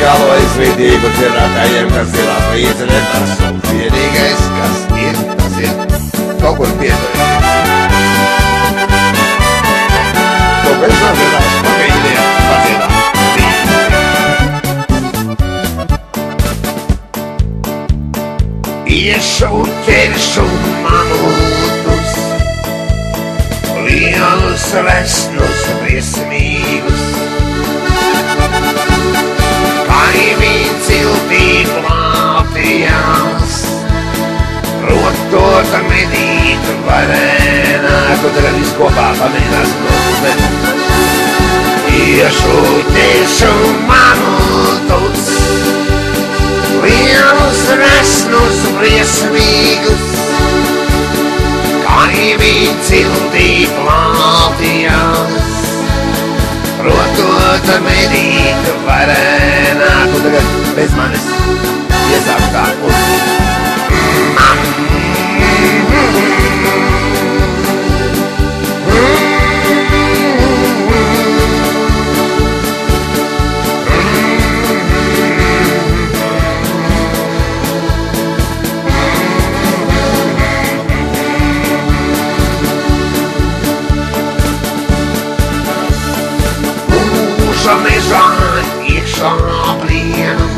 galo izvidīgu dzirdātājiem, kas zilās līdzenē, tas un vienīgais, kas ir, tas ir kaut kur piedojas. Kaut kas sadziedās, pagaidiem, padziedā. Iešu ķeršu mamūtus, lielus resnus briesmīgus, kaimiņu ciltī plātījās, rotot medīt varēnāku, tagad viss kopā pamēģinās notuvēt. Iešu ķeršu mamūtus, lielus resnus briesmīgus, kaimiņu ciltī plātījās, rotot medīt varēnāku, tagad bez manis iesāk tā un mežā iekšā plienam,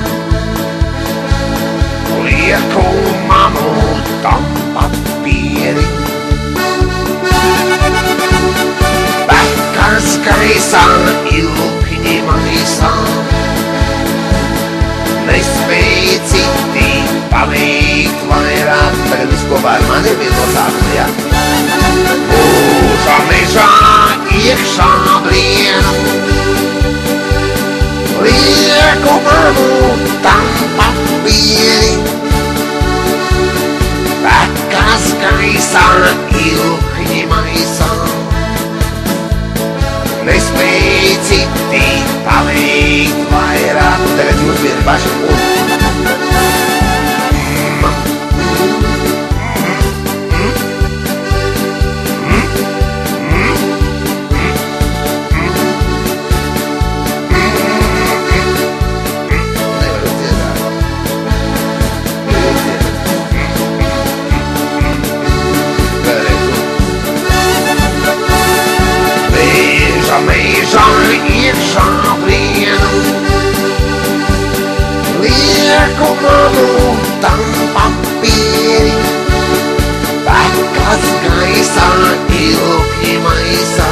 lieku mamūtam papieri. Bekas gaisā ilkņi maisā, nespēj citi paveikt vairāk. Tagad viss kopā ar mani bija nosākumajā. Mūžā mežā iekšā plienam, lieku mamūtam papieri. Bekas gaisā ilkņi maisā, nespēj citi paveikt vairāk. Tagad jūs vieni paši un mežā iekšā plienam, lieku mamūtam papieri. Bekas gaisā ilkņi maisā,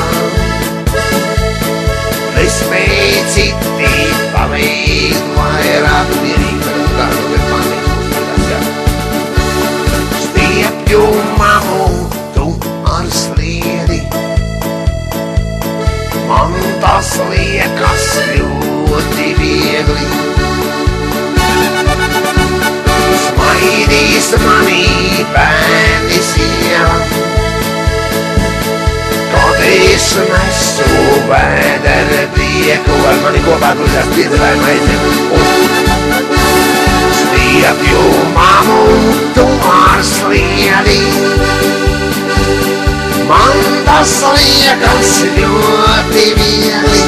nespēj citi paveikt vairāk. Vienīgi tagad bet mani uzvedās, jā. Stiepju mamūtu ar sliedi, man tas liekas ļoti viegli. Smaidīs manī bērni sieva, kad es nesu vēdera prieku. Ar mani kopā grūzās piedevējuma aiziem. Stiepju mamūtu ar sliedi, man tas liekas ļoti viegli.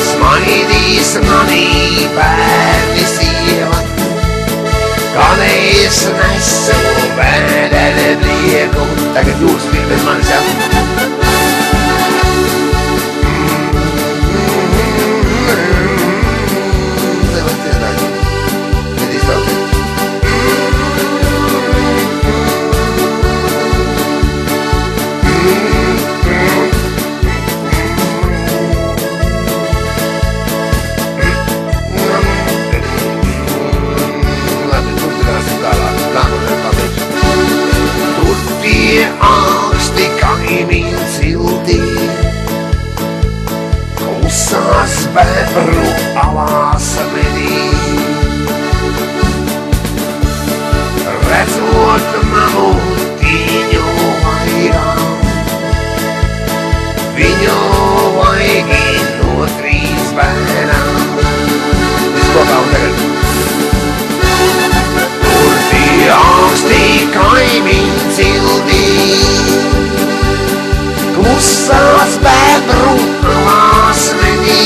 Smaidīs manī bērni sieva, kad es nesu vēdera prieku. Tagad jūs bez manis, jā. Augsti kaimiņu ciltī, klusās bebru alās medī. Redzot mamūtiņu vairām, viņu vaigi no 3 bērnām. Viss kopā un tagad. Tur bija augsti kaimiņu ciltī, klusās bebru alās medī.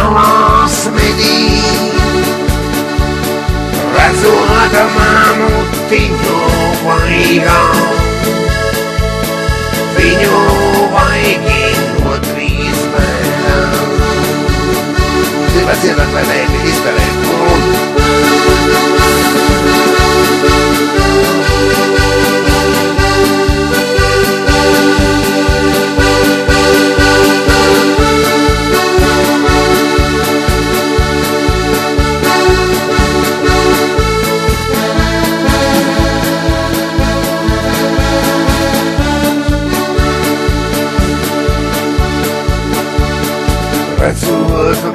alas medī. Redzot mamutiņu vaigā, viņu vaigi no trīs pēdām. Gribas iedot, lai mēģi izspēlēt mūnu. Redzot